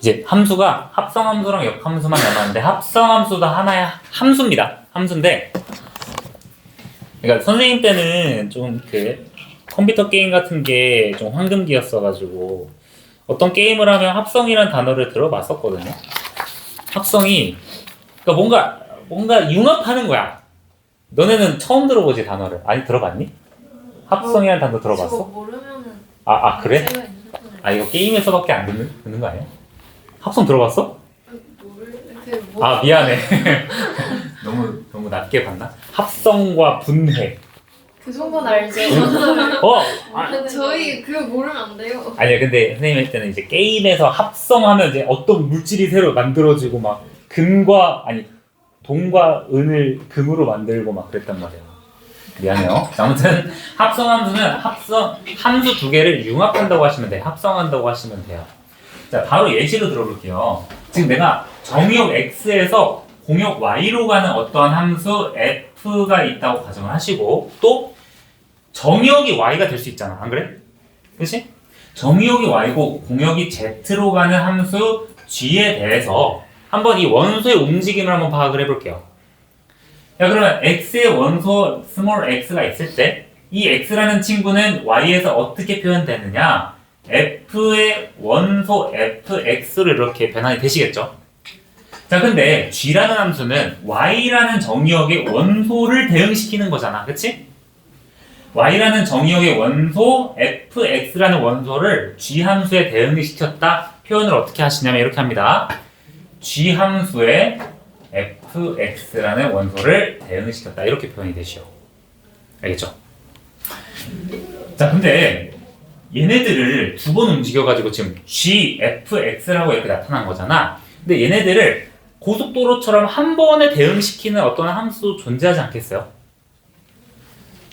이제 함수가 합성함수랑 역함수만 남았는데 합성함수도 하나의 함수입니다. 함수인데 그러니까 선생님 때는 좀 그 컴퓨터 게임 같은 게 좀 황금기였어가지고 어떤 게임을 하면 합성이라는 단어를 들어봤었거든요. 합성이 그러니까 뭔가 융합하는 거야. 너네는 처음 들어보지 단어를. 아니 들어봤니? 합성이라는 단어 들어봤어? 저거 모르면은 그래? 문제가 있는 거잖아요. 이거 게임에서밖에 안 듣는 거 아니야? 합성 들어봤어? 미안해. 너무 낮게 봤나? 합성과 분해. 그 정도는 알죠. 저희 그거 모르면 안 돼요. 아니야, 근데 선생님 할 때는 이제 게임에서 합성하면 이제 어떤 물질이 새로 만들어지고 막 동과 은을 금으로 만들고 막 그랬단 말이야. 미안해요. 아무튼 합성함수는 함수 두 개를 융합한다고 하시면 돼요. 합성한다고 하시면 돼요. 자, 바로 예시로 들어볼게요. 지금 내가 정의역 x에서 공역 y로 가는 어떠한 함수 f가 있다고 가정을 하시고 또 정의역이 y가 될 수 있잖아. 안 그래? 그치? 정의역이 y고 공역이 z로 가는 함수 g에 대해서 한번 이 원소의 움직임을 한번 파악을 해볼게요. 자, 그러면 x의 원소 스몰 x가 있을 때 이 x라는 친구는 y에서 어떻게 표현되느냐? f의 원소 fx로 이렇게 변환이 되시겠죠? 자, 근데 g라는 함수는 y라는 정의역의 원소를 대응시키는 거잖아. 그치? y라는 정의역의 원소 fx라는 원소를 g 함수에 대응을 시켰다. 표현을 어떻게 하시냐면 이렇게 합니다. g 함수에 fx라는 원소를 대응시켰다. 이렇게 표현이 되시오. 알겠죠? 자, 근데 얘네들을 두 번 움직여가지고 지금 gfx라고 이렇게 나타난 거잖아. 근데 얘네들을 고속도로처럼 한 번에 대응시키는 어떤 함수도 존재하지 않겠어요?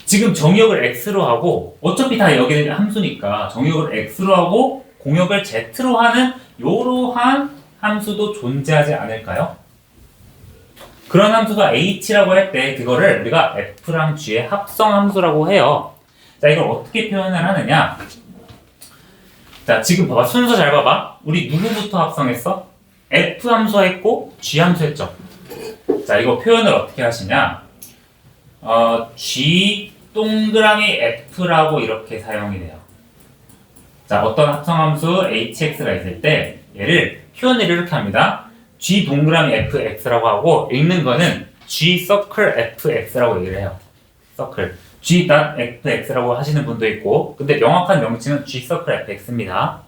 지금 정의역을 x로 하고 어차피 다 여기는 함수니까 정의역을 x로 하고 공역을 z로 하는 이러한 함수도 존재하지 않을까요? 그런 함수가 h라고 할 때 그거를 우리가 f랑 g의 합성함수라고 해요. 자, 이걸 어떻게 표현을 하느냐? 자, 지금 봐봐. 순서 잘 봐봐. 우리 누구부터 합성했어? f 함수 했고 g 함수 했죠. 자, 이거 표현을 어떻게 하시냐? g 동그라미 f라고 이렇게 사용이 돼요. 자, 어떤 합성함수 hx가 있을 때 얘를 표현을 이렇게 합니다. g 동그라미 fx라고 하고 읽는 거는 g 서클 fx라고 얘기를 해요. 서클 g.fx라고 하시는 분도 있고 근데 명확한 명칭은 g 서클 fx입니다.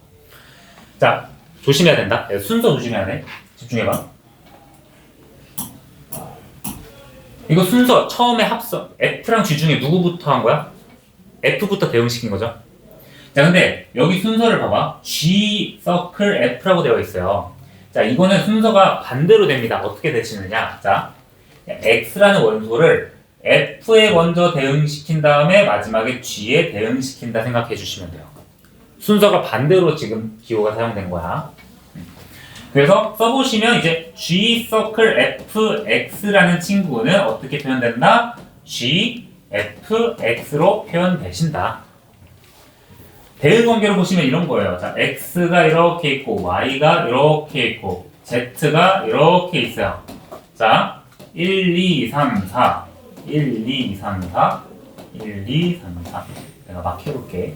자, 조심해야 된다. 순서 조심해야 돼. 집중해봐. 이거 순서 처음에 합성 F랑 G 중에 누구부터 한 거야? F부터 대응시킨 거죠. 자, 근데 여기 순서를 봐봐. G 서클 F라고 되어 있어요. 자, 이거는 순서가 반대로 됩니다. 어떻게 되시느냐? 자, X라는 원소를 F에 먼저 대응시킨 다음에 마지막에 G에 대응시킨다 생각해 주시면 돼요. 순서가 반대로 지금 기호가 사용된 거야. 그래서 써보시면 이제 G 서클 fx라는 친구는 어떻게 표현된다? G fx로 표현되신다. 대응 관계로 보시면 이런 거예요. 자, x가 이렇게 있고 y가 이렇게 있고 z가 이렇게 있어요. 자, 1, 2, 3, 4 1, 2, 3, 4 1, 2, 3, 4 내가 막 해볼게.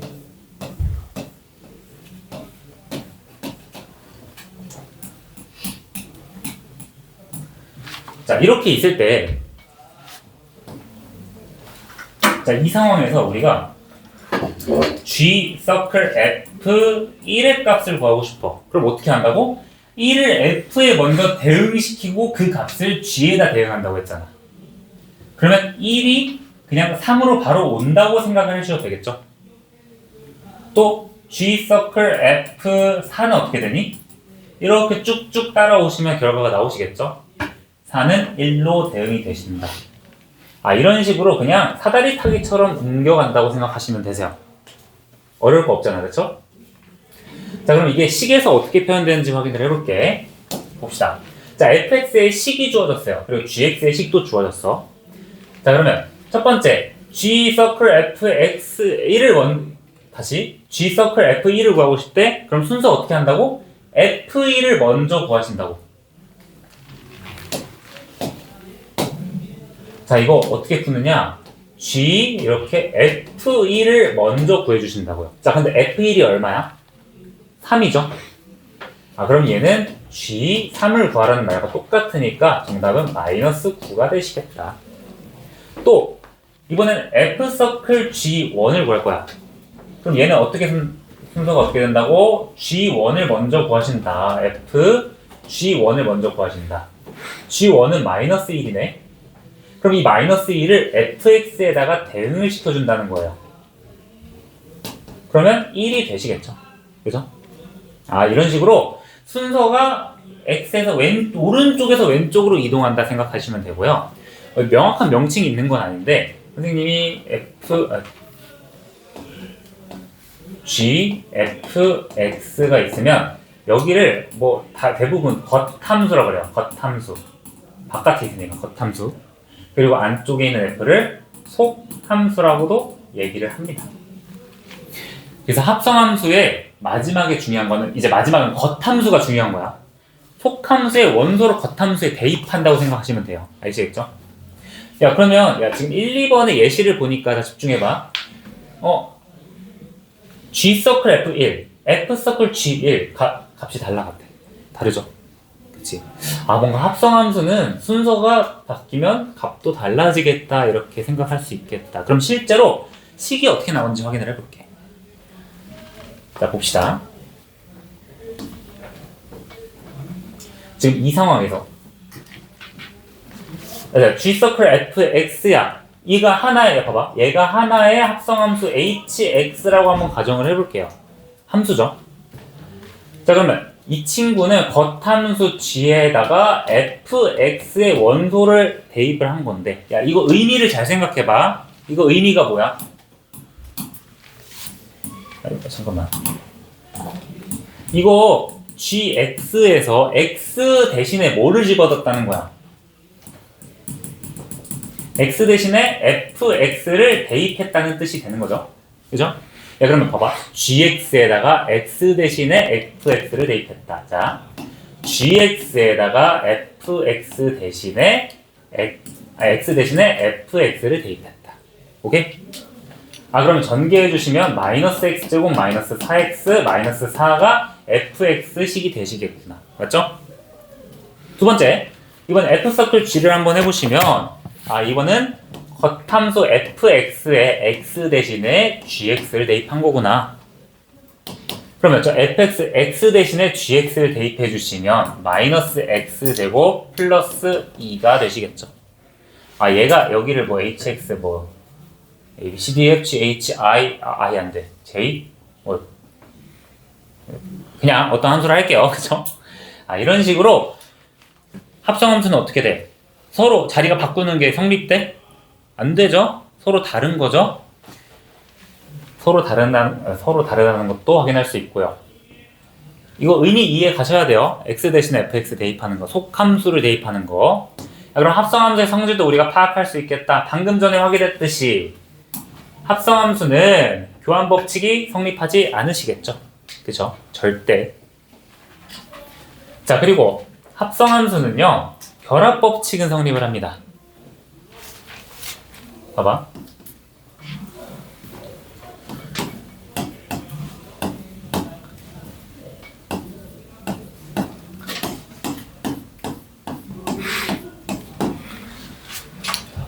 자, 이렇게 있을 때, 자, 이 상황에서 우리가 g 서클 f 1의 값을 구하고 싶어. 그럼 어떻게 한다고? 1을 f에 먼저 대응시키고 그 값을 g에다 대응한다고 했잖아. 그러면 1이 그냥 3으로 바로 온다고 생각을 해주셔도 되겠죠? 또 g 서클 f4는 어떻게 되니? 이렇게 쭉쭉 따라오시면 결과가 나오시겠죠? 4는 1로 대응이 되신다. 이런 식으로 그냥 사다리 타기처럼 옮겨간다고 생각하시면 되세요. 어려울 거 없잖아, 그렇죠? 자, 그럼 이게 식에서 어떻게 표현되는지 확인을 해볼게. 봅시다. 자, fx의 식이 주어졌어요. 그리고 gx의 식도 주어졌어. 자, 그러면 첫 번째 g 서클 fx 1을 다시 G 서클 F2를 구하고 싶대? 그럼 순서 어떻게 한다고? F2를 먼저 구하신다고. 자, 이거 어떻게 푸느냐? G 이렇게 F2를 먼저 구해주신다고요. 자, 근데 F1이 얼마야? 3이죠? 아, 그럼 얘는 G3을 구하라는 말과 똑같으니까 정답은 마이너스 9가 되시겠다. 또 이번엔 F 서클 G1을 구할 거야. 그럼 얘는 어떻게 순서가 어떻게 된다고? G1을 먼저 구하신다. F G1을 먼저 구하신다. G1은 마이너스 1이네. 그럼 이 마이너스 1을 fx에다가 대응을 시켜준다는 거예요. 그러면 1이 되시겠죠? 그죠? 아, 이런 식으로 순서가 x에서 오른쪽에서 왼쪽으로 이동한다 생각하시면 되고요. 명확한 명칭이 있는 건 아닌데 선생님이 g, f, x가 있으면 여기를 뭐 다 대부분 겉함수라고 그래요. 겉함수. 바깥에 있으니까 겉함수. 그리고 안쪽에 있는 f를 속함수라고도 얘기를 합니다. 그래서 합성함수의 마지막에 중요한 거는 이제 마지막은 겉함수가 중요한 거야. 속함수의 원소를 겉함수에 대입한다고 생각하시면 돼요. 아시겠죠? 야, 그러면 야, 지금 1, 2번의 예시를 보니까 다 집중해봐. G 서클 F1, F 서클 G1 값이 달라갔대. 다르죠? 그치? 아, 뭔가 합성함수는 순서가 바뀌면 값도 달라지겠다 이렇게 생각할 수 있겠다. 그럼 실제로 식이 어떻게 나오는지 확인을 해볼게. 자, 봅시다. 지금 이 상황에서 G 서클 fx야. 얘가 하나의, 봐봐. 얘가 하나의 합성함수 hx라고 한번 가정을 해볼게요. 함수죠. 자, 그러면 이 친구는 겉함수 g에다가 fx의 원소를 대입을 한 건데, 야, 이거 의미를 잘 생각해봐. 이거 의미가 뭐야? 잠깐만. 이거 gx에서 x 대신에 뭐를 집어넣었다는 거야? x 대신에 fx를 대입했다는 뜻이 되는 거죠. 그죠? 야, 그러면 봐봐. gx에다가 x 대신에 fx를 대입했다. 자, gx에다가 fx 대신에 x 대신에 fx를 대입했다. 오케이? 아, 그러면 전개해 주시면 마이너스 x제곱 마이너스 4x 마이너스 4가 fx식이 되시겠구나. 맞죠? 두 번째, 이번 f서클 g를 한번 해보시면 아, 이번은 겉함수 fx에 x 대신에 gx를 대입한 거구나. 그러면 저 fx, x 대신에 gx를 대입해 주시면 마이너스 x제곱 플러스 2가 되시겠죠. 아, 얘가 여기를 뭐 hx 뭐 a, b, c, d, f, g, h, i, 안 돼. j? 뭐 그냥 어떤 함수를 할게요. 그죠? 아, 이런 식으로 합성함수는 어떻게 돼? 서로 자리가 바꾸는 게 성립돼? 안 되죠? 서로 다른 거죠? 서로 다르다는 것도 확인할 수 있고요. 이거 의미 이해 가셔야 돼요. x 대신에 fx 대입하는 거, 속함수를 대입하는 거. 그럼 합성함수의 성질도 우리가 파악할 수 있겠다. 방금 전에 확인했듯이 합성함수는 교환 법칙이 성립하지 않으시겠죠? 그죠? 절대. 자, 그리고 합성함수는요, 결합 법칙은 성립을 합니다. 봐봐.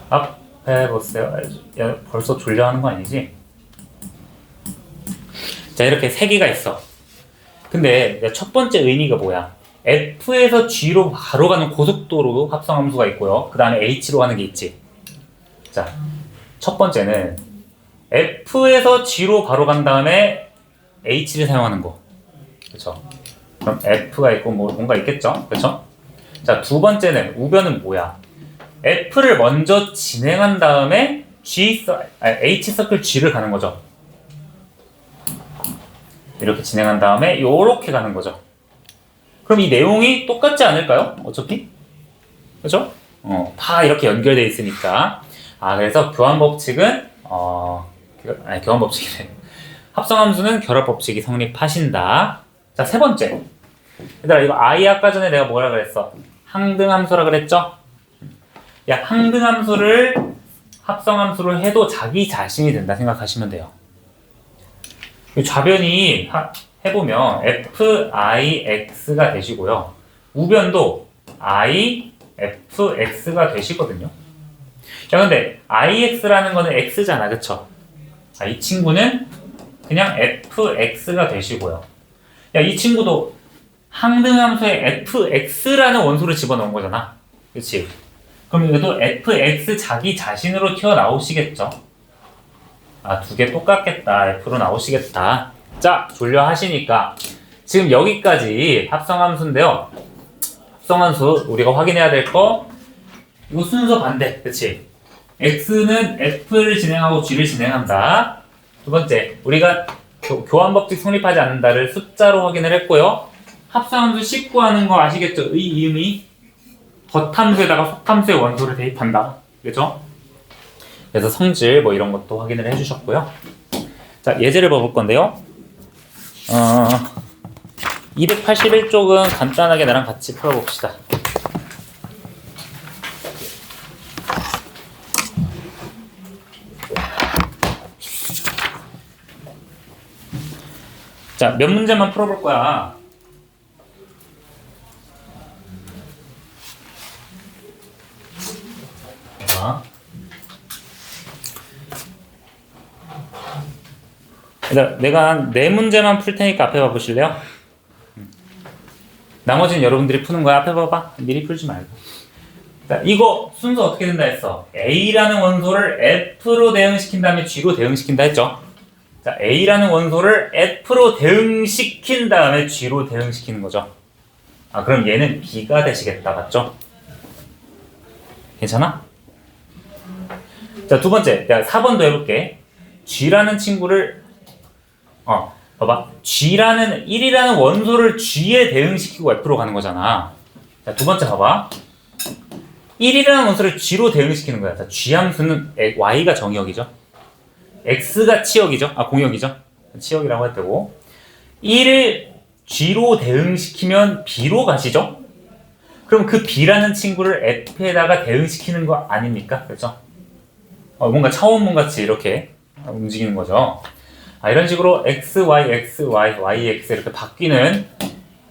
앞에 보세요. 야, 벌써 졸려하는 거 아니지? 자, 이렇게 세 개가 있어. 근데 첫 번째 의미가 뭐야? F에서 G로 바로 가는 고속도로 합성함수가 있고요. 그 다음에 H로 가는 게 있지. 자, 첫 번째는 F에서 G로 바로 간 다음에 H를 사용하는 거. 그렇죠? 그럼 F가 있고 뭐 뭔가 있겠죠? 그렇죠? 자, 두 번째는 우변은 뭐야? F를 먼저 진행한 다음에 H 서클 G를 가는 거죠. 이렇게 진행한 다음에 요렇게 가는 거죠. 그럼 이 내용이 똑같지 않을까요? 어차피? 그죠? 다 이렇게 연결되어 있으니까. 아, 그래서 교환 법칙은, 교환 법칙이래. 합성함수는 결합법칙이 성립하신다. 자, 세 번째. 얘들아, 이거 I 아까 전에 내가 뭐라 그랬어? 항등함수라 그랬죠? 야, 항등함수를 합성함수로 해도 자기 자신이 된다 생각하시면 돼요. 이 좌변이 해보면 FIX가 되시고요. 우변도 IFX가 되시거든요. 자, 근데 IX라는 거는 X잖아, 그쵸? 아, 이 친구는 그냥 FX가 되시고요. 야, 이 친구도 항등함수에 FX라는 원소를 집어넣은 거잖아. 그치? 그럼 얘도 FX 자기 자신으로 튀어나오시겠죠? 아, 두 개 똑같겠다. F로 나오시겠다. 자, 졸려하시니까 지금 여기까지 합성함수인데요. 합성함수 우리가 확인해야 될 거 이거 순서 반대. 그치? X는 F를 진행하고 G를 진행한다. 두 번째, 우리가 교환법칙 성립하지 않는다를 숫자로 확인을 했고요. 합성함수 19 하는 거 아시겠죠? 의, 이음이 겉함수에다가 속함수의 원소를 대입한다. 그죠? 그래서 성질 뭐 이런 것도 확인을 해주셨고요. 자, 예제를 봐볼 건데요. 281쪽은 간단하게 나랑 같이 풀어봅시다. 자, 몇 문제만 풀어볼 거야. 자, 내가 한 4문제만 풀 테니까 앞에 봐보실래요? 나머지는 여러분들이 푸는 거야. 앞에 봐봐. 미리 풀지 말고. 자, 이거 순서 어떻게 된다 했어? A라는 원소를 F로 대응시킨 다음에 G로 대응시킨다 했죠? 자, A라는 원소를 F로 대응시킨 다음에 G로 대응시키는 거죠. 아, 그럼 얘는 B가 되시겠다. 맞죠? 괜찮아? 자, 두 번째. 내가 4번도 해볼게. G라는 친구를 봐봐. G라는 1이라는 원소를 G에 대응시키고 F로 가는 거잖아. 자, 두 번째 봐봐. 1이라는 원소를 G로 대응시키는 거야. 자, G 함수는 Y가 정의역이죠. X가 치역이죠. 아, 공역이죠. 치역이라고 할 때고. 1을 G로 대응시키면 B로 가시죠? 그럼 그 B라는 친구를 F에다가 대응시키는 거 아닙니까? 그렇죠? 뭔가 차원문 같이 이렇게 움직이는 거죠. 이런 식으로 X, Y, X, Y, Y, X 이렇게 바뀌는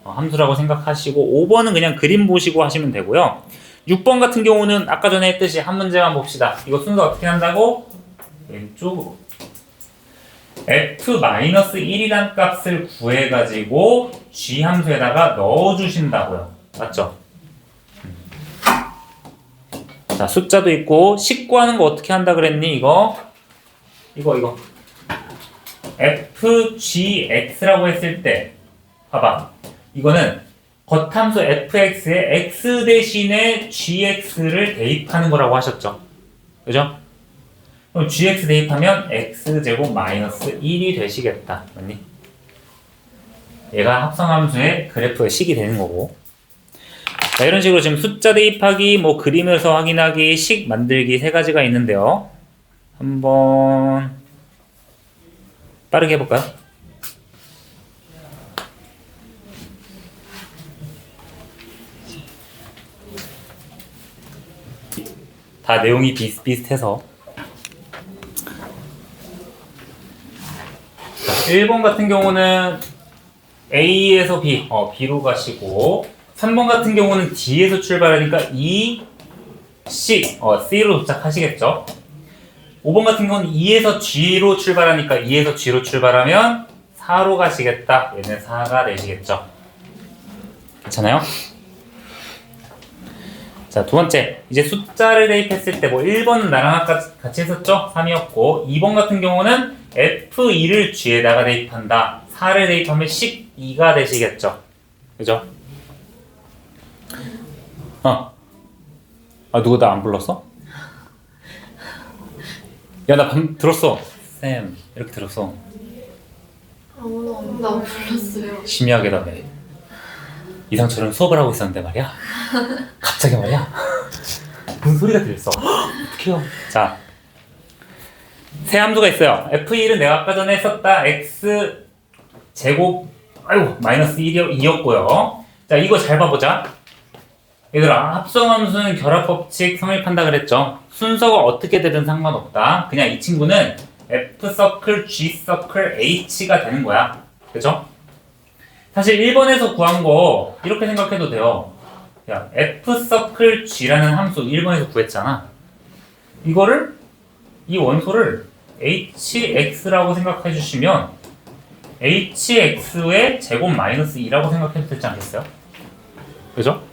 함수라고 생각하시고 5번은 그냥 그림 보시고 하시면 되고요. 6번 같은 경우는 아까 전에 했듯이 한 문제만 봅시다. 이거 순서 어떻게 한다고? 왼쪽으로 F-1이란 값을 구해가지고 G 함수에다가 넣어주신다고요. 맞죠? 자, 숫자도 있고 19 하는 거 어떻게 한다 그랬니? 이거 FGX라고 했을 때 봐봐. 이거는 겉함수 fx에 x 대신에 gx를 대입하는 거라고 하셨죠. 그죠? 그럼 gx 대입하면 x제곱 마이너스 1이 되시겠다. 맞니? 얘가 합성함수의 그래프의 식이 되는 거고. 자, 이런 식으로 지금 숫자 대입하기, 뭐 그림에서 확인하기, 식 만들기 세 가지가 있는데요. 한번 빠르게 해볼까요? 다 내용이 비슷비슷해서. 자, 1번 같은 경우는 A에서 B, B로 가시고 3번 같은 경우는 D에서 출발하니까 E, C, C로 도착하시겠죠? 5번 같은 경우는 E에서 G로 출발하니까 E에서 G로 출발하면 4로 가시겠다. 얘는 4가 되시겠죠? 괜찮아요? 자, 두 번째. 이제 숫자를 대입했을 때, 1번은 나랑 아까 같이 했었죠? 3이었고, 2번 같은 경우는 F2를 G에다가 대입한다. 4를 대입하면 12가 되시겠죠? 그죠? 누가 나 안 불렀어? 야, 나 들었어. 쌤, 이렇게 들었어. 아무도 안 불렀어요. 심야계다며. 이상처럼 수업을 하고 있었는데 말이야. 갑자기 말이야. 무슨 소리가 들렸어. 어떡해요. 자, 세 함수가 있어요. F1은 내가 아까 전에 썼다 x 제곱 마이너스 2였고요. 자, 이거 잘 봐보자. 얘들아, 합성함수는 결합법칙 성립한다 그랬죠. 순서가 어떻게 되든 상관없다. 그냥 이 친구는 F 서클, G 서클, H가 되는 거야. 그죠? 사실 1번에서 구한 거 이렇게 생각해도 돼요. 야, F 서클 G라는 함수 1번에서 구했잖아. 이거를 이 원소를 HX라고 생각해 주시면 HX의 제곱 마이너스 2라고 생각해도 되지 않겠어요? 그죠?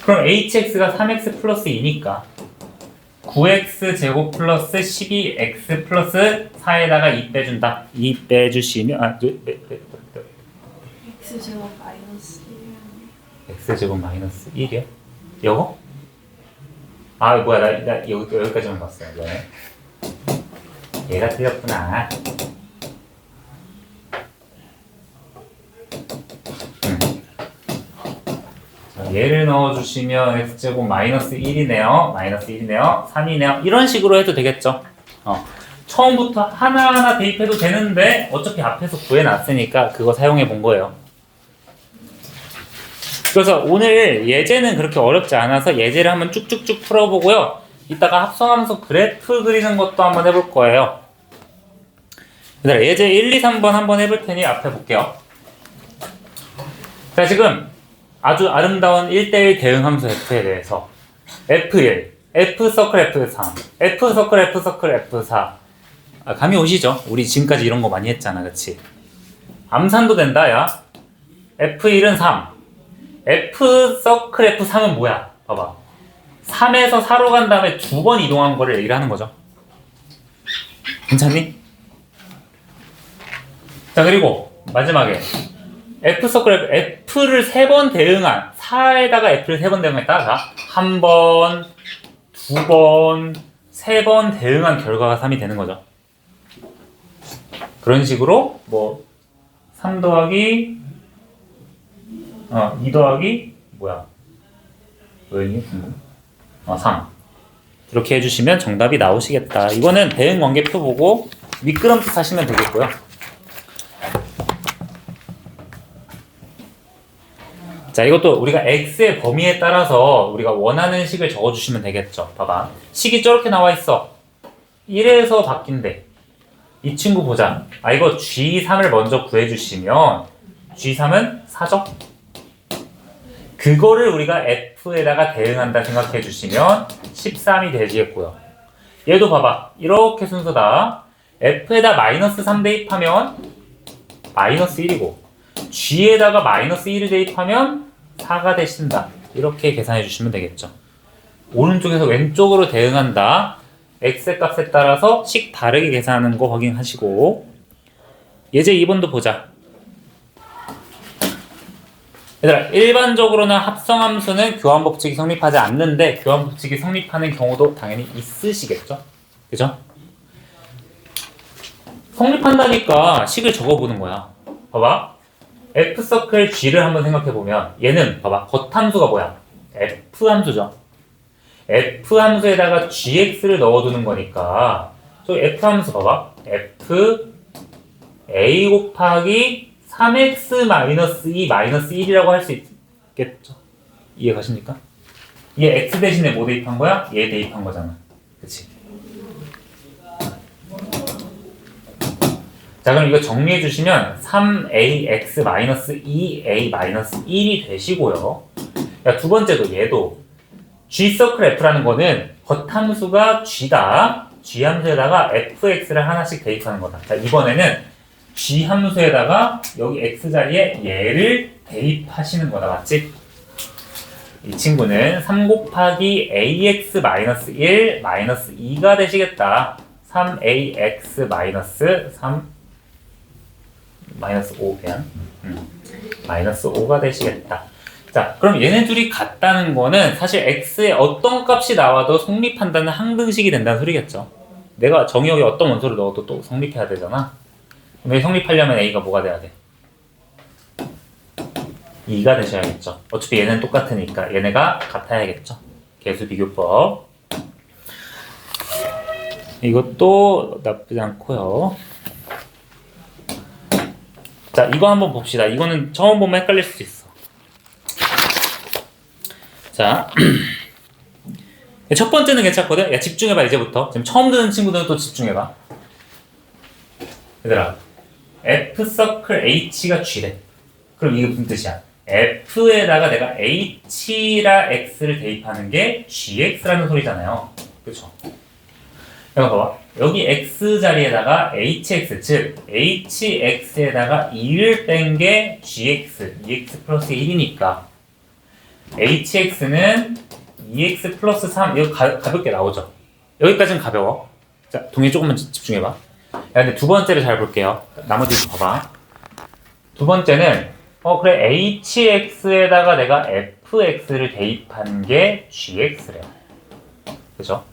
그럼 HX가 3X 플러스 2니까 9X 제곱 플러스 12X 플러스 4에다가 2 빼준다. 2 빼주시면 X제곱 마이너스 1. X제곱 마이너스 1이요? 이거? 아 뭐야 나 여기까지만 봤어요. 네. 얘가 틀렸구나. 자, 얘를 넣어주시면 X제곱 마이너스 1이네요. 마이너스 1이네요. 3이네요. 이런 식으로 해도 되겠죠. 처음부터 하나하나 대입해도 되는데 어차피 앞에서 구해놨으니까 그거 사용해 본 거예요. 그래서 오늘 예제는 그렇게 어렵지 않아서 예제를 한번 쭉쭉쭉 풀어보고요. 이따가 합성함수 그래프 그리는 것도 한번 해볼 거예요. 얘들아, 예제 1, 2, 3번 한번 해볼 테니 앞에 볼게요. 자, 지금 아주 아름다운 1대1 대응함수 F에 대해서 F1, F 서클 F3, F 서클 F 서클 F4 감이 오시죠? 우리 지금까지 이런 거 많이 했잖아, 그치? 암산도 된다, 야. F1은 3. F 서클 F3은 뭐야? 봐봐. 3에서 4로 간 다음에 두 번 이동한 거를 얘기를 하는 거죠. 괜찮니? 자, 그리고 마지막에 F 서클 F를 3번 대응한 4에다가 F를 3번 대응했다. 자, 1번, 2번, 3번 대응한 결과가 3이 되는 거죠. 그런 식으로 뭐 3 더하기 2 더하기 뭐야? 왜니? 3 이렇게 해주시면 정답이 나오시겠다. 이거는 대응 관계표 보고 미끄럼틀 하시면 되겠고요. 자, 이것도 우리가 x의 범위에 따라서 우리가 원하는 식을 적어주시면 되겠죠. 봐봐. 식이 저렇게 나와 있어. 1에서 바뀐대. 이 친구 보자. 이거 G3을 먼저 구해주시면 G3은 4죠? 그거를 우리가 F에다가 대응한다 생각해 주시면 13이 되겠고요. 얘도 봐봐. 이렇게 순서다. F에다 마이너스 3 대입하면 마이너스 1이고 G에다가 마이너스 1을 대입하면 4가 되신다. 이렇게 계산해 주시면 되겠죠. 오른쪽에서 왼쪽으로 대응한다. X의 값에 따라서 식 다르게 계산하는 거 확인하시고 예제 2번도 보자. 얘들아, 일반적으로는 합성함수는 교환법칙이 성립하지 않는데 교환법칙이 성립하는 경우도 당연히 있으시겠죠? 그죠? 성립한다니까 식을 적어보는 거야. 봐봐. F 서클 G를 한번 생각해보면 얘는 봐봐. 겉함수가 뭐야? F 함수죠. F 함수에다가 gx를 넣어두는 거니까 저 F 함수 봐봐. F a 곱하기 3x 마이너스 2 마이너스 1이라고 할 수 있겠죠? 이해 가십니까? 얘 x 대신에 뭐 대입한 거야? 얘 대입한 거잖아. 그치? 자, 그럼 이거 정리해 주시면 3ax 마이너스 2a 마이너스 1이 되시고요. 야, 두 번째도 얘도 G 서클 F라는 거는 겉함수가 G다. G 함수에다가 fx를 하나씩 대입하는 거다. 자, 이번에는 G 함수에다가 여기 x 자리에 얘를 대입하시는 거다. 맞지? 이 친구는 3 곱하기 ax 마이너스 1 마이너스 2가 되시겠다. 3ax 마이너스 3 마이너스 5 그냥 마이너스 5가 되시겠다. 자, 그럼 얘네 둘이 같다는 거는 사실 x의 어떤 값이 나와도 성립한다는 항등식이 된다는 소리겠죠. 내가 정의역에 어떤 원소를 넣어도 또 성립해야 되잖아. 근데 성립하려면 a가 뭐가 돼야 돼? 2가 되셔야겠죠. 어차피 얘는 똑같으니까 얘네가 같아야겠죠. 개수 비교법. 이것도 나쁘지 않고요. 자, 이거 한번 봅시다. 이거는 처음 보면 헷갈릴 수도 있어. 자, 첫 번째는 괜찮거든? 야, 집중해봐, 이제부터. 지금 처음 듣는 친구들은 또 집중해봐. 얘들아, F서클 H가 G래. 그럼 이게 무슨 뜻이야? F에다가 내가 H라 X를 대입하는 게 GX라는 소리잖아요. 그쵸? 여기 봐봐. 여기 X 자리에다가 HX, 즉 HX에다가 2를 뺀 게 GX, 2X 플러스 1이니까 HX는 2X 플러스 3, 이거 가볍게 나오죠? 여기까지는 가벼워. 자, 동해 조금만 집중해봐. 야, 근데 두 번째를 잘 볼게요. 나머지 좀 봐봐. 두 번째는 그래, HX에다가 내가 FX를 대입한 게 GX래요. 그죠?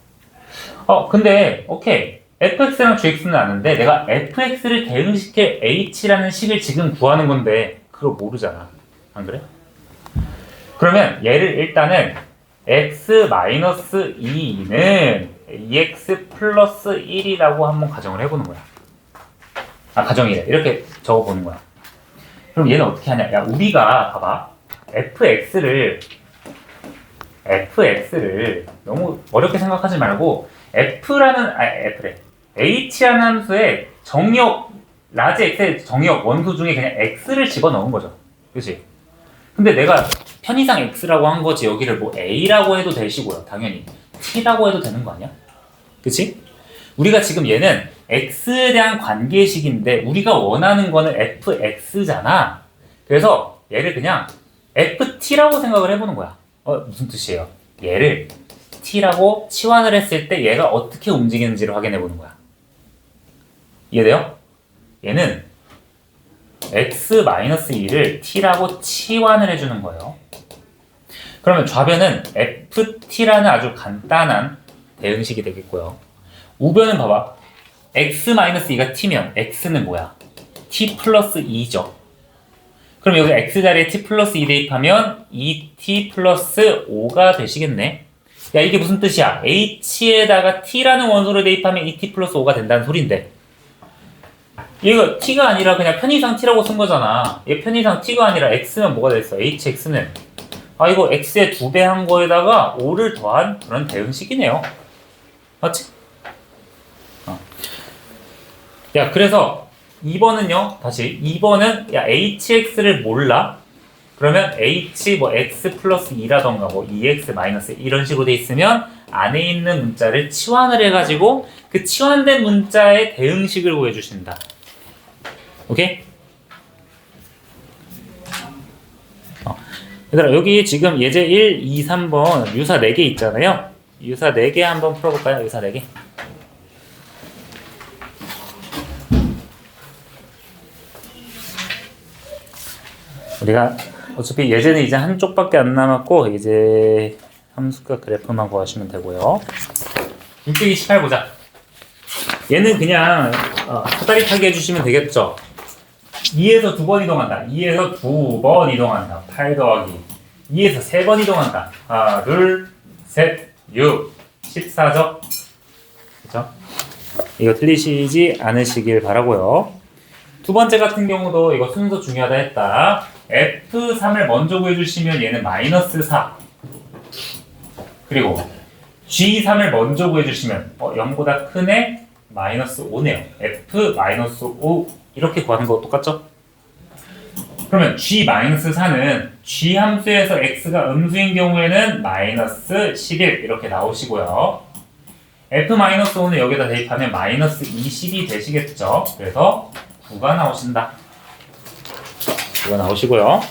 근데 오케이. FX랑 GX는 아는데 내가 FX를 대응시킬 H라는 식을 지금 구하는 건데 그걸 모르잖아. 안 그래? 그러면 얘를 일단은 x-2는 2x 플러스 1이라고 한번 가정을 해보는 거야. 가정이래. 이렇게 적어보는 거야. 그럼 얘는 어떻게 하냐? 야, 우리가 봐봐. fx를 너무 어렵게 생각하지 말고 f래. h라는 함수에 정의역, 라지 x의 정의역 원수 중에 그냥 x를 집어넣은 거죠. 그치? 근데 내가 편의상 x라고 한 거지 여기를 뭐 a라고 해도 되시고요. 당연히 t라고 해도 되는 거 아니야? 그치? 우리가 지금 얘는 x에 대한 관계식인데 우리가 원하는 거는 fx잖아. 그래서 얘를 그냥 ft라고 생각을 해보는 거야. 무슨 뜻이에요? 얘를 t라고 치환을 했을 때 얘가 어떻게 움직이는지를 확인해 보는 거야. 이해돼요? 얘는 x-2를 t라고 치환을 해주는 거예요. 그러면 좌변은 ft라는 아주 간단한 대응식이 되겠고요. 우변은 봐봐. x-2가 t면 x는 뭐야? t 플러스 2죠. 그럼 여기 x 자리에 t 플러스 2 대입하면 2t 플러스 5가 되시겠네. 야, 이게 무슨 뜻이야? h에다가 t라는 원소를 대입하면 2t 플러스 5가 된다는 소린데 이거 t가 아니라 그냥 편의상 t라고 쓴 거잖아. 얘 편의상 t가 아니라 x면 뭐가 됐어? hx는 이거 x의 2배 한 거에다가 5를 더한 그런 대응식이네요. 맞지? 야, 그래서 2번은요, 다시 2번은 야, hx를 몰라? 그러면 h 뭐 x 플러스 2라던가 뭐 2x 마이너스 이런 식으로 돼 있으면 안에 있는 문자를 치환을 해가지고 그 치환된 문자의 대응식을 구해주신다. 오케이? 얘들아, 여기 지금 예제 1, 2, 3번 유사 4개 있잖아요. 유사 4개 한번 풀어볼까요? 유사 4개. 우리가 어차피 예제는 이제 한쪽밖에 안 남았고 이제 함수과 그래프만 구하시면 되고요. 6-18 보자. 얘는 그냥 사다리 타기 해주시면 되겠죠. 2에서 2번 이동한다. 2에서 2번 이동한다. 8 더하기 2에서 3번 이동한다. 하나, 둘, 셋, 6, 14죠? 그쵸? 이거 틀리시지 않으시길 바라고요. 두 번째 같은 경우도 이거 순서 중요하다 했다. F3을 먼저 구해주시면 얘는 마이너스 4. 그리고 G3을 먼저 구해주시면 0보다 큰 애 마이너스 5네요. F 마이너스 5 이렇게 구하는 거 똑같죠? 그러면 G-4는 G 함수에서 X가 음수인 경우에는 마이너스 11 이렇게 나오시고요. F-5는 여기다 대입하면 마이너스 20이 되시겠죠? 그래서 9가 나오신다. 9가 나오시고요.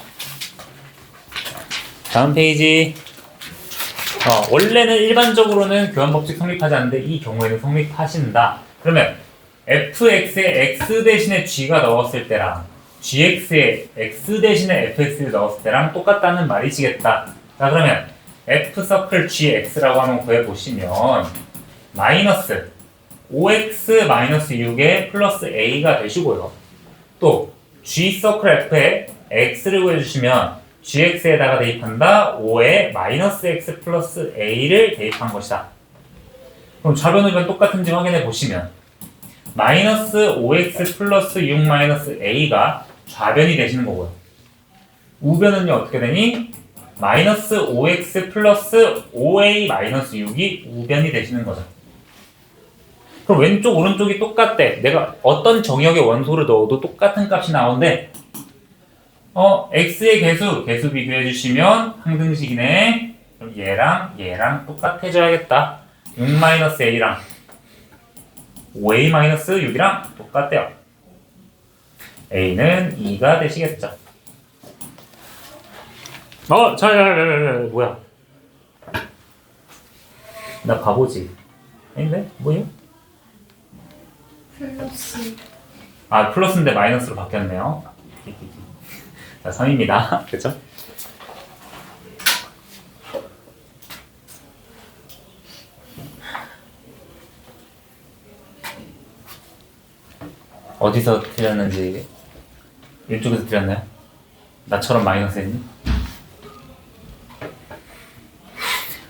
다음 페이지. 원래는 일반적으로는 교환법칙 성립하지 않는데 이 경우에는 성립하신다. 그러면 fx에 x 대신에 g가 넣었을 때랑 gx에 x 대신에 fx를 넣었을 때랑 똑같다는 말이시겠다. 자, 그러면 f 서클 gx라고 한번 구해보시면 마이너스 5x 마이너스 6에 플러스 a가 되시고요. 또 g 서클 f에 x를 구해주시면 gx에다가 대입한다 5에 마이너스 x 플러스 a를 대입한 것이다. 그럼 좌변 우변 똑같은지 확인해 보시면 마이너스 5x 플러스 6 마이너스 a가 좌변이 되시는 거고요. 우변은요 어떻게 되니? 마이너스 5x 플러스 5a 마이너스 6이 우변이 되시는 거죠. 그럼 왼쪽 오른쪽이 똑같대. 내가 어떤 정역의 원소를 넣어도 똑같은 값이 나오는데 x의 개수 비교해 주시면 항등식이네. 그럼 얘랑 똑같아져야겠다. 6-a랑 5a-6이랑 똑같대요. a는 2가 되시겠죠. 뭐야? 나 바보지? 아닌데? 뭐예요? 플러스 플러스인데 마이너스로 바뀌었네요. 자, 3입니다. 그쵸? 어디서 틀렸는지 이쪽에서 틀렸나요? 나처럼 마이너스 했니?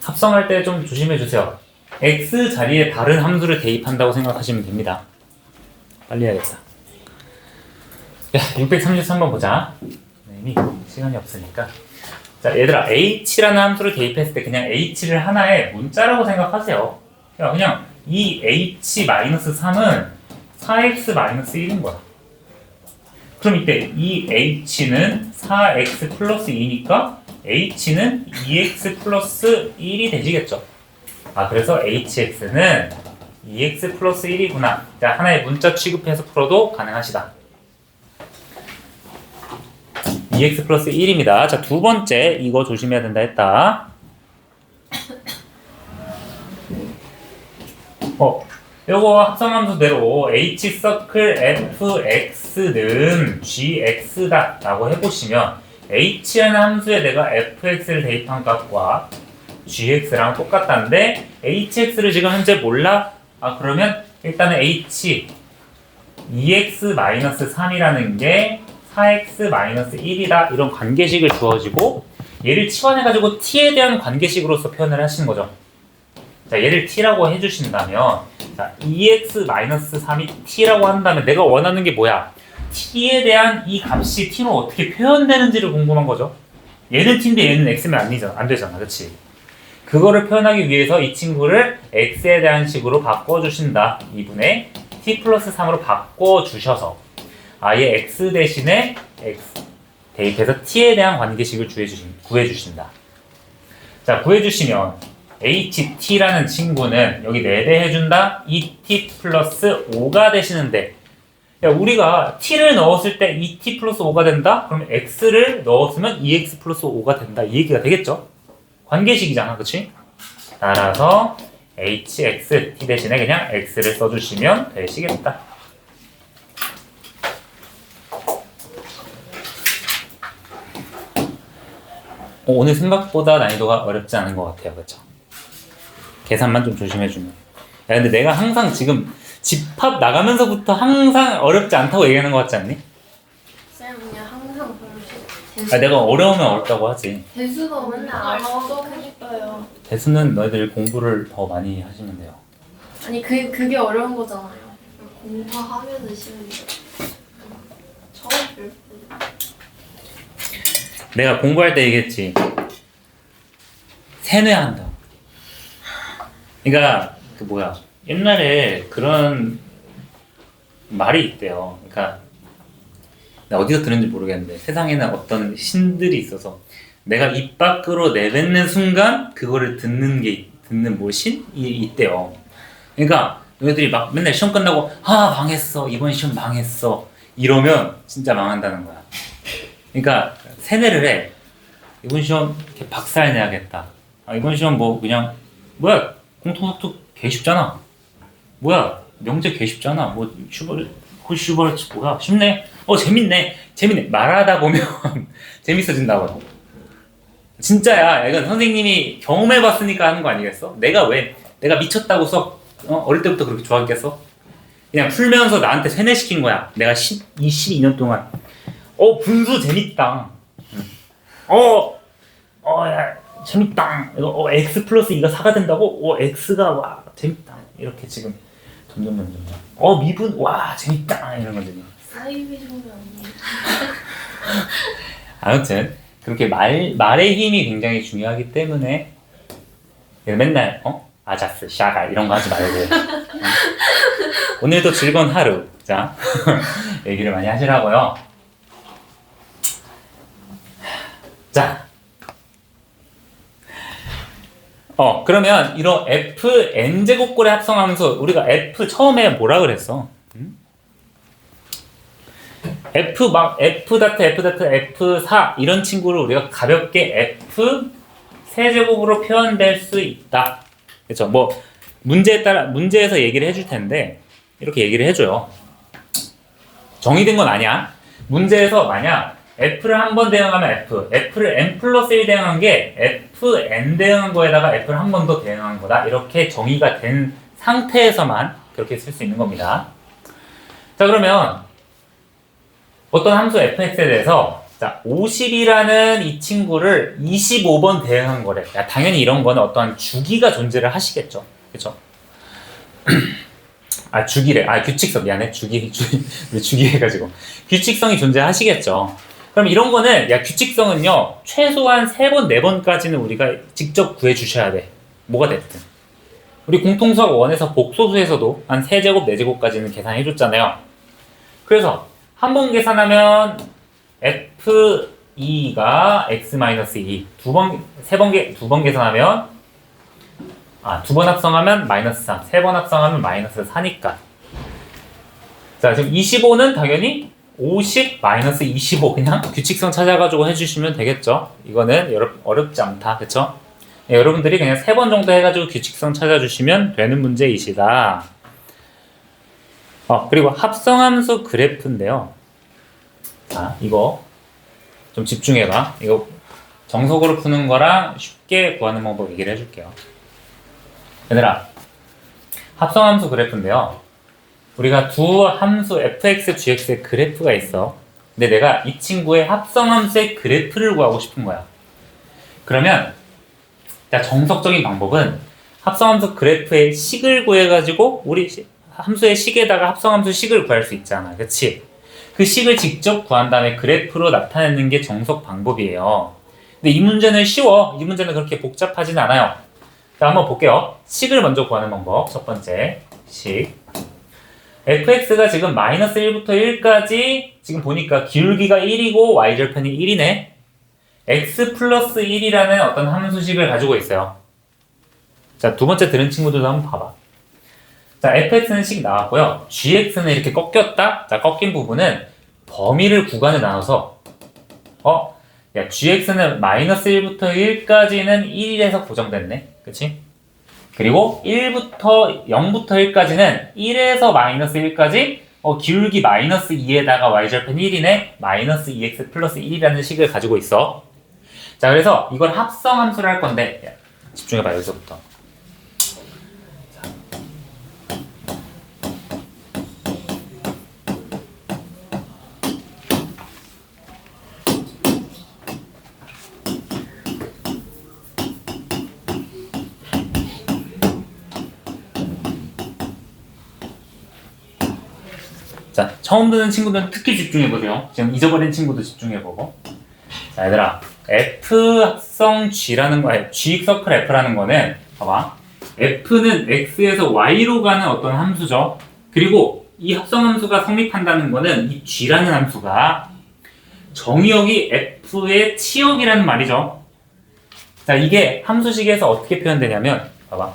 합성할 때 좀 조심해 주세요. x 자리에 다른 함수를 대입한다고 생각하시면 됩니다. 빨리 해야겠다. 야, 633번 보자. 이미 시간이 없으니까. 자, 얘들아, h라는 함수를 대입했을 때 그냥 h를 하나의 문자라고 생각하세요. 그냥 이 h-3은 4x-1인 거야. 그럼 이때 이 h는 4x 플러스 2니까 h는 2x 플러스 1이 되시겠죠. 그래서 hx는 2x 플러스 1이구나. 자, 하나의 문자 취급해서 풀어도 가능하시다. 2x 플러스 1입니다. 자, 두 번째 이거 조심해야 된다 했다. 요거 합성함수대로 h 서클 fx는 gx다 라고 해보시면 h라는 함수에 내가 fx를 대입한 값과 gx랑 똑같다는데 hx를 지금 현재 몰라? 그러면 일단은 h 2x-3이라는 게 4x-1이다 이런 관계식을 주어지고 얘를 치환해가지고 t에 대한 관계식으로서 표현을 하시는 거죠. 자, 얘를 t라고 해주신다면 자, 2x-3이 t라고 한다면 내가 원하는 게 뭐야? t에 대한 이 값이 t로 어떻게 표현되는지를 궁금한 거죠. 얘는 t인데 얘는 x면 안 되잖아. 그치? 그거를 표현하기 위해서 이 친구를 x에 대한 식으로 바꿔주신다. 2분의 t 플러스 3으로 바꿔주셔서 아예 x 대신에 x 대입해서 t에 대한 관계식을 구해주신다. 자, 구해주시면 ht라는 친구는 여기 4배 해준다. 2t 플러스 5가 되시는데 우리가 t를 넣었을 때 2t 플러스 5가 된다? 그러면 x를 넣었으면 2x 플러스 5가 된다. 이 얘기가 되겠죠? 관계식이잖아. 그치? 따라서 hx, t 대신에 그냥 x를 써주시면 되시겠다. 오늘 생각보다 난이도가 어렵지 않은 것 같아요. 그쵸? 계산만 좀 조심해주면. 야, 근데 내가 항상 지금 집합 나가면서부터 항상 어렵지 않다고 얘기하는 것 같지 않니? 쌤 그냥 항상 그러시죠. 내가 어려우면 어렵다고 하지. 대수가 맨날 알수 크니까요. 대수는 너희들 공부를 더 많이 하시면 돼요. 아니 그게 어려운 거잖아요. 공부하면은 쉬운 거. 처음 볼 때. 내가 공부할 때 얘기했지. 세뇌한다. 그러니까 옛날에 그런 말이 있대요. 그러니까 나 어디서 들은지 모르겠는데 세상에는 어떤 신들이 있어서 내가 입 밖으로 내뱉는 순간 그거를 듣는 신이 있대요. 그러니까 너희들이 막 맨날 시험 끝나고 망했어, 이번 시험 망했어 이러면 진짜 망한다는 거야. 그러니까 세뇌를 해. 이번 시험 이렇게 박살 내야겠다. 이번 시험 그냥 뭐야 공통학도 개 쉽잖아. 뭐야 명제 개 쉽잖아. 슈버르츠 뭐야 쉽네. 재밌네. 말하다 보면 재밌어진다고. 진짜야. 이건 선생님이 경험해봤으니까 하는 거 아니겠어? 내가 미쳤다고 어릴 때부터 그렇게 좋아했겠어? 그냥 풀면서 나한테 세뇌시킨 거야. 내가 12년 동안 분수 재밌다. 야, 재밌다. x 플러스 2가 4가 된다고? x가 재밌다. 이렇게 지금 점점. 미분, 와, 재밌다! 이런 거지. 사이비 종류 아니에요? 아무튼, 그렇게 말의 힘이 굉장히 중요하기 때문에, 맨날, 아자스, 샤가, 이런 거 하지 말고, 오늘도 즐거운 하루, 자, 얘기를 많이 하시라고요. 자, 그러면 이런 fn제곱꼴의 합성함수, 우리가 f 처음에 뭐라 그랬어? f f4 이런 친구를 우리가 가볍게 f 세제곱으로 표현될 수 있다. 그렇죠? 뭐 문제에 따라 문제에서 얘기를 해줄 텐데 이렇게 얘기를 해줘요. 정의된 건 아니야. 문제에서 만약 f를 한 번 대응하면 f를 n 플러스 1 대응한 게 fn 대응한 거에다가 f를 한 번 더 대응한 거다. 이렇게 정의가 된 상태에서만 그렇게 쓸 수 있는 겁니다. 자, 그러면 어떤 함수 fx에 대해서 자, 50이라는 이 친구를 25번 대응한 거래. 야, 당연히 이런 거는 어떠한 주기가 존재를 하시겠죠. 그쵸? 주기래. 규칙성. 미안해. 주기 해가지고. 규칙성이 존재하시겠죠. 그럼 이런 거는, 규칙성은요, 최소한 3번, 4번까지는 우리가 직접 구해주셔야 돼. 뭐가 됐든. 우리 공통수학 1에서 복소수에서도 한 3제곱, 4제곱까지는 계산해줬잖아요. 그래서, 한 번 계산하면 f2가 x-2. 두 번 계산하면, 두 번 합성하면 마이너스 3. 3번 합성하면 마이너스 4니까. 자, 지금 25는 당연히 50 마이너스 25 그냥 규칙성 찾아가지고 해주시면 되겠죠. 이거는 어렵지 않다. 그쵸? 네, 여러분들이 그냥 3번 정도 해가지고 규칙성 찾아주시면 되는 문제이시다. 그리고 합성함수 그래프인데요. 자, 이거 좀 집중해봐. 이거 정석으로 푸는 거랑 쉽게 구하는 방법 얘기를 해줄게요. 얘들아, 합성함수 그래프인데요. 우리가 두 함수 fx, gx의 그래프가 있어. 근데 내가 이 친구의 합성함수의 그래프를 구하고 싶은 거야. 그러면 정석적인 방법은 합성함수 그래프의 식을 구해가지고 우리 함수의 식에다가 합성함수 식을 구할 수 있잖아. 그치? 그 식을 직접 구한 다음에 그래프로 나타내는 게 정석 방법이에요. 근데 이 문제는 쉬워. 이 문제는 그렇게 복잡하진 않아요. 자, 한번 볼게요. 식을 먼저 구하는 방법. 첫 번째, 식. fx가 지금 마이너스 1부터 1까지 지금 보니까 기울기가 1이고 y절편이 1이네. x 플러스 1이라는 어떤 함수식을 가지고 있어요. 자, 두 번째 들은 친구들도 한번 봐봐. 자, fx는 식 나왔고요. gx는 이렇게 꺾였다. 자, 꺾인 부분은 범위를 구간에 나눠서 gx는 마이너스 1부터 1까지는 1에서 고정됐네. 그치? 그리고 0부터 1까지는 1에서 마이너스 1까지 기울기 마이너스 2에다가 y절편 1이네. 마이너스 2x 플러스 1이라는 식을 가지고 있어. 자, 그래서 이걸 합성함수를 할 건데 집중해봐. 여기서부터. 자, 처음 듣는 친구들은 특히 집중해보세요. 지금 잊어버린 친구도 집중해보고. 자, 얘들아. F 합성 G라는 거야. G 서클 F라는 거는, 봐봐. F는 X에서 Y로 가는 어떤 함수죠. 그리고 이 합성 함수가 성립한다는 거는 이 G라는 함수가 정의역이 F의 치역이라는 말이죠. 자, 이게 함수식에서 어떻게 표현되냐면, 봐봐.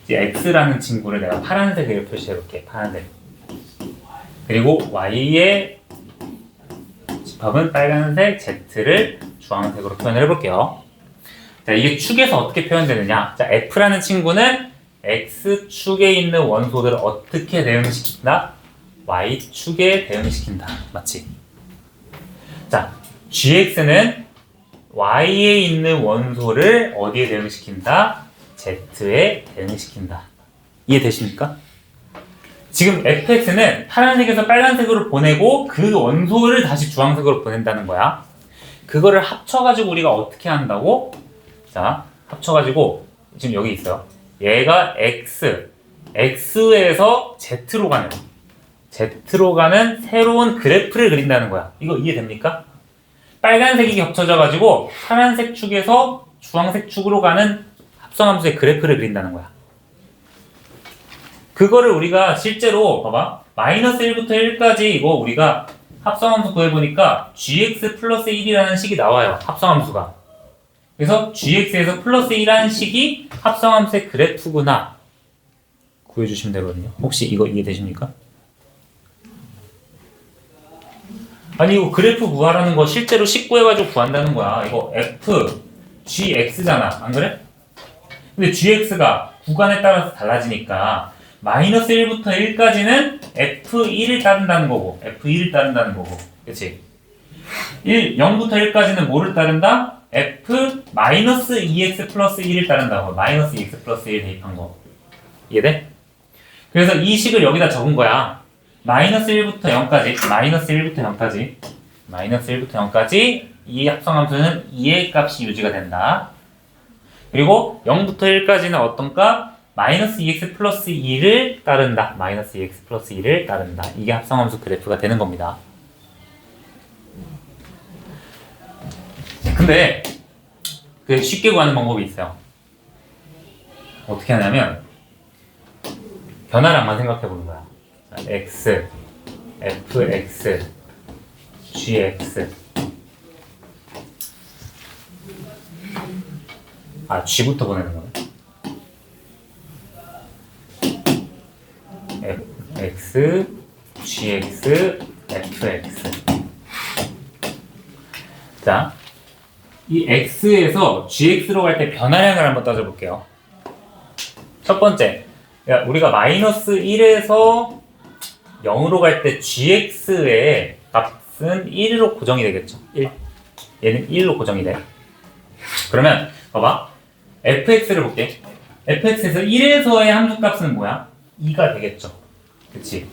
이제 X라는 친구를 내가 파란색으로 표시해볼게. 파란색. 그리고 y의 집합은 빨간색, z를 주황색으로 표현을 해볼게요. 자, 이게 축에서 어떻게 표현되느냐? 자, f라는 친구는 x축에 있는 원소들을 어떻게 대응시킨다? y축에 대응시킨다. 맞지? 자, gx는 y에 있는 원소를 어디에 대응시킨다? z에 대응시킨다. 이해되십니까? 지금 fx는 파란색에서 빨간색으로 보내고 그 원소를 다시 주황색으로 보낸다는 거야. 그거를 합쳐가지고 우리가 어떻게 한다고? 자, 합쳐가지고 지금 여기 있어요. 얘가 x, X에서 Z로 가는 새로운 그래프를 그린다는 거야. 이거 이해됩니까? 빨간색이 겹쳐져 가지고 파란색 축에서 주황색 축으로 가는 합성함수의 그래프를 그린다는 거야. 그거를 우리가 실제로 봐봐. 마이너스 1부터 1까지 이거 우리가 합성함수 구해보니까 gx 플러스 1이라는 식이 나와요. 합성함수가. 그래서 gx에서 플러스 1이라는 식이 합성함수의 그래프구나. 구해주시면 되거든요. 혹시 이거 이해되십니까? 아니 이거 그래프 구하라는 거 실제로 식 구해가지고 구한다는 거야. 이거 f, gx잖아. 안 그래? 근데 gx가 구간에 따라서 달라지니까 마이너스 1부터 1까지는 f1을 따른다는 거고 f1을 따른다는 거고 그치? 0부터 1까지는 뭐를 따른다? f 마이너스 2x 플러스 1을 따른다고. 마이너스 2x 플러스 1 대입한 거 이해돼? 그래서 이 식을 여기다 적은 거야. 마이너스 1부터 0까지 마이너스 1부터 0까지 이 합성함수는 2의 값이 유지가 된다. 그리고 0부터 1까지는 어떤 값? 마이너스 2x 플러스 2를 따른다. 마이너스 2x 플러스 2를 따른다. 이게 합성함수 그래프가 되는 겁니다. 근데 그 쉽게 구하는 방법이 있어요. 어떻게 하냐면 변화량만 생각해 보는 거야. x, fx, gx. g부터 보내는 거네. x, gx, fx. 자, 이 x에서 gx로 갈 때 변화량을 한번 따져볼게요. 첫 번째, 우리가 마이너스 1에서 0으로 갈 때 gx의 값은 1로 고정이 되겠죠. 1. 얘는 1로 고정이 돼. 그러면 봐봐. fx를 볼게. fx에서 1에서의 함수값은 뭐야? 2가 되겠죠. 그치?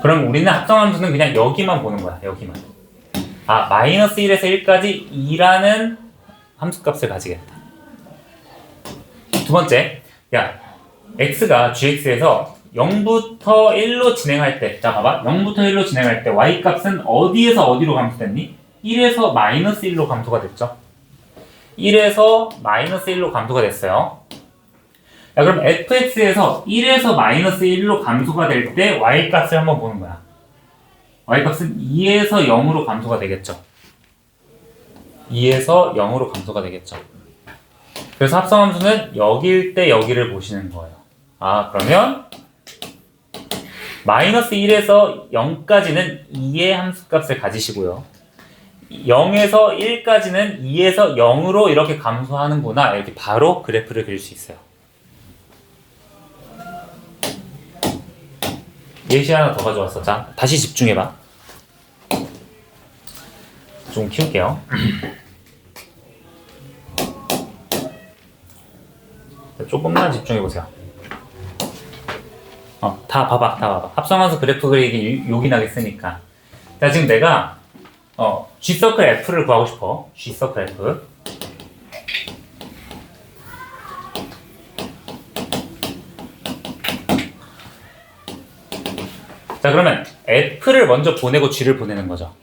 그럼 우리는 합성함수는 그냥 여기만 보는 거야. 여기만. 마이너스 1에서 1까지 2라는 함수값을 가지겠다. 두 번째, x가 gx에서 0부터 1로 진행할 때, 자 봐봐. 0부터 1로 진행할 때 y값은 어디에서 어디로 감소됐니? 1에서 마이너스 1로 감소가 됐죠. 1에서 마이너스 1로 감소가 됐어요. 그럼 fx에서 1에서 마이너스 1로 감소가 될 때 y값을 한번 보는 거야. y값은 2에서 0으로 감소가 되겠죠. 2에서 0으로 감소가 되겠죠. 그래서 합성함수는 여기일 때 여기를 보시는 거예요. 그러면 마이너스 1에서 0까지는 2의 함수값을 가지시고요. 0에서 1까지는 2에서 0으로 이렇게 감소하는구나. 이렇게 바로 그래프를 그릴 수 있어요. 예시 하나 더 가져왔어. 자, 다시 집중해봐. 좀 키울게요. 조금만 집중해보세요. 다 봐봐. 합성함수 그래프 그리기 요긴하게 쓰니까. 자, 지금 내가 G서클 F를 구하고 싶어. G서클 F. 자, 그러면 F를 먼저 보내고 G를 보내는 거죠.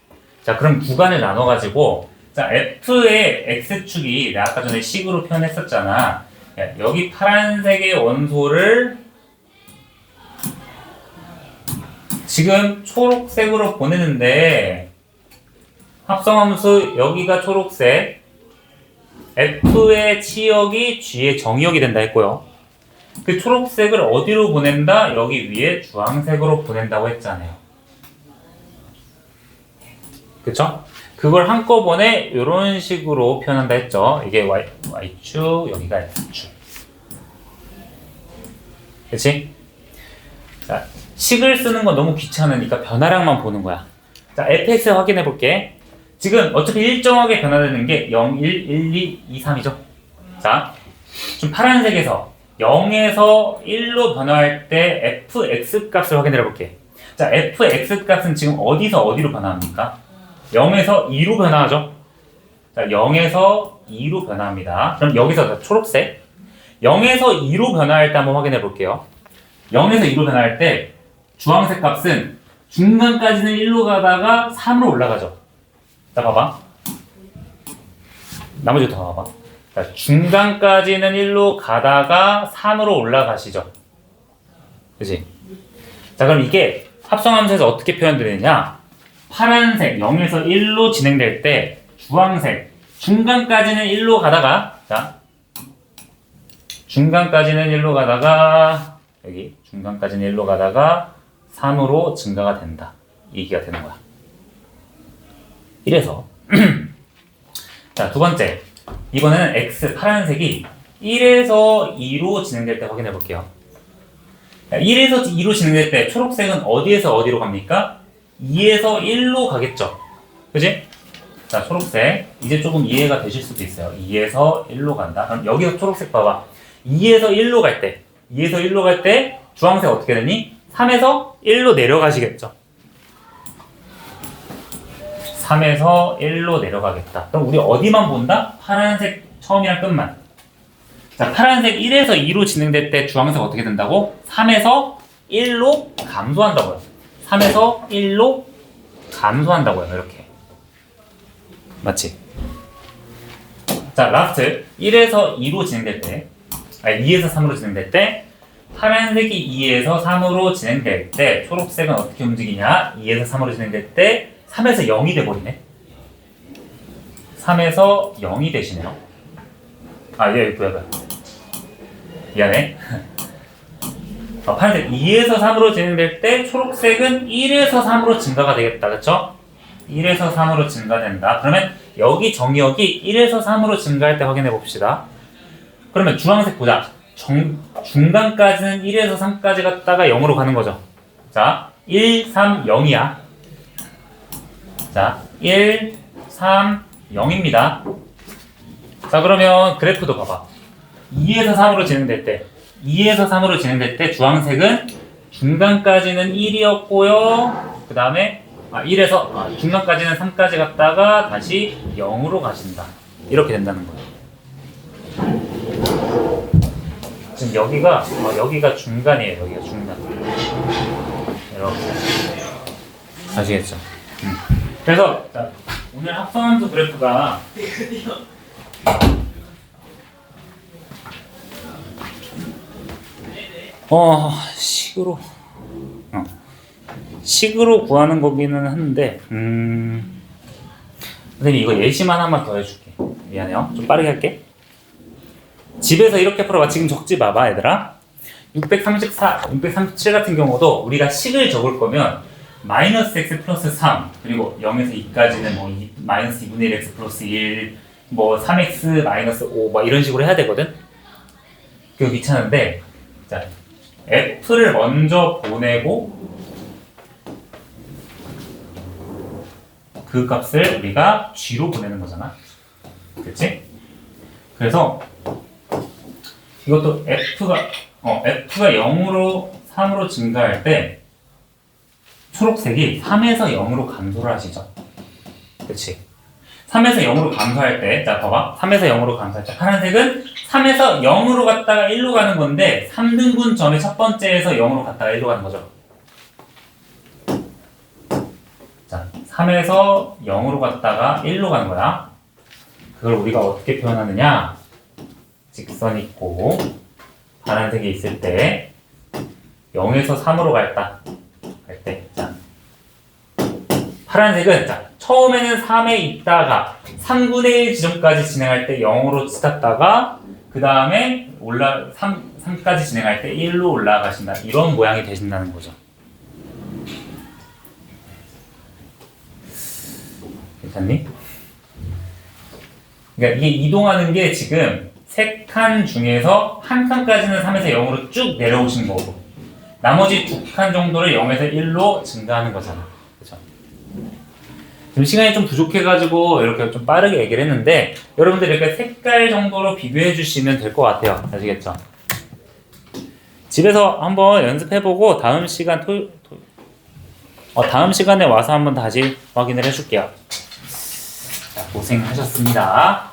자, 그럼 구간을 나눠가지고, 자, F의 X축이 내가 아까 전에 식으로 표현했었잖아. 여기 파란색의 원소를 지금 초록색으로 보내는데, 합성함수 여기가 초록색, F의 치역이 G의 정의역이 된다 했고요. 그 초록색을 어디로 보낸다? 여기 위에 주황색으로 보낸다고 했잖아요. 그쵸? 그걸 한꺼번에 이런 식으로 표현한다 했죠. 이게 Y축, 여기가 X축. 그치? 자, 식을 쓰는 건 너무 귀찮으니까 변화량만 보는 거야. 자, fx 확인해 볼게. 지금 어차피 일정하게 변화되는 게 0, 1, 1, 2, 2, 3이죠. 자, 좀 파란색에서 0에서 1로 변화할 때 fx 값을 확인해 볼게. 자, fx 값은 지금 어디서 어디로 변화합니까? 0에서 2로 변화하죠. 자, 0에서 2로 변화합니다. 그럼 여기서 초록색 0에서 2로 변화할 때 한번 확인해 볼게요. 0에서 2로 변화할 때 주황색 값은 중간까지는 1로 가다가 3으로 올라가죠. 자, 봐봐. 나머지부터 봐봐. 자, 중간까지는 1로 가다가 3으로 올라가시죠. 그치? 자, 그럼 이게 합성함수에서 어떻게 표현되느냐? 파란색 0에서 1로 진행될 때 주황색 중간까지는 1로 가다가 자 중간까지는 1로 가다가 여기 중간까지는 1로 가다가 3으로 증가가 된다. 이 얘기가 되는 거야. 이래서 자, 두 번째 이번에는 X 파란색이 1에서 2로 진행될 때 확인해 볼게요. 1에서 2로 진행될 때 초록색은 어디에서 어디로 갑니까? 2에서 1로 가겠죠. 그지? 자, 초록색. 이제 조금 이해가 되실 수도 있어요. 2에서 1로 간다. 그럼 여기서 초록색 봐봐. 2에서 1로 갈 때, 2에서 1로 갈 때 주황색 어떻게 되니? 3에서 1로 내려가시겠죠. 3에서 1로 내려가겠다. 그럼 우리 어디만 본다? 파란색 처음이랑 끝만. 자, 파란색 1에서 2로 진행될 때 주황색 어떻게 된다고? 3에서 1로 감소한다고요. 3에서 1로 감소한다고요. 이렇게. 맞지? 자, 라스트 1에서 2로 진행될 때, 아니 2에서 3으로 진행될 때 파란색이 2에서 3으로 진행될 때 초록색은 어떻게 움직이냐? 2에서 3으로 진행될 때 3에서 0이 돼버리네. 3에서 0이 되시네요. 아, 얘 뭐야. 미안해. 파란색 2에서 3으로 진행될 때 초록색은 1에서 3으로 증가가 되겠다. 그쵸? 1에서 3으로 증가된다. 그러면 여기 정의역이 1에서 3으로 증가할 때 확인해 봅시다. 그러면 주황색 보자. 중간까지는 1에서 3까지 갔다가 0으로 가는 거죠. 자, 1, 3, 0이야. 자, 1, 3, 0입니다. 자, 그러면 그래프도 봐봐. 2에서 3으로 진행될 때 2에서 3으로 진행될 때 주황색은 중간까지는 1이었고요. 그 다음에 1에서 중간까지는 3까지 갔다가 다시 0으로 가신다. 이렇게 된다는 거예요. 지금 여기가 중간이에요. 여기가 중간. 이렇게. 아시겠죠? 그래서 자, 오늘 합성함수 그래프가 식으로 구하는 거기는 한데, 선생님 이거 예시만 하나만 더 해줄게. 미안해요. 좀 빠르게 할게. 집에서 이렇게 풀어봐. 지금 적지 마봐, 얘들아. 634, 637 같은 경우도 우리가 식을 적을 거면 마이너스 x 플러스 3 그리고 0에서 2까지는 뭐 마이너스 2분의 1 x 플러스 1 뭐 3x 마이너스 5 뭐 이런 식으로 해야 되거든. 그거 귀찮은데 자 f를 먼저 보내고 그 값을 우리가 g로 보내는 거잖아. 그치? 그래서 이것도 f가 0으로 3으로 증가할 때 초록색이 3에서 0으로 감소를 하시죠. 그치? 3에서 0으로 감소할 때, 자, 봐봐. 3에서 0으로 감소할 때, 파란색은 3에서 0으로 갔다가 1로 가는 건데, 3등분 전에 첫 번째에서 0으로 갔다가 1로 가는 거죠. 자, 3에서 0으로 갔다가 1로 가는 거야. 그걸 우리가 어떻게 표현하느냐? 직선 있고, 파란색이 있을 때, 0에서 3으로 갈 때, 자, 파란색은, 자, 처음에는 3에 있다가 3분의 1 지점까지 진행할 때 0으로 치닫다가 그 다음에 3까지 진행할 때 1로 올라가신다. 이런 모양이 되신다는 거죠. 괜찮니? 그러니까 이게 이동하는 게 지금 3칸 중에서 한 칸까지는 3에서 0으로 쭉 내려오신 거고 나머지 2칸 정도를 0에서 1로 증가하는 거잖아. 그죠? 지금 시간이 좀 부족해가지고 이렇게 좀 빠르게 얘기를 했는데 여러분들 이렇게 색깔 정도로 비교해 주시면 될 것 같아요. 아시겠죠? 집에서 한번 연습해보고 다음 시간에 와서 한번 다시 확인을 해줄게요. 자, 고생하셨습니다.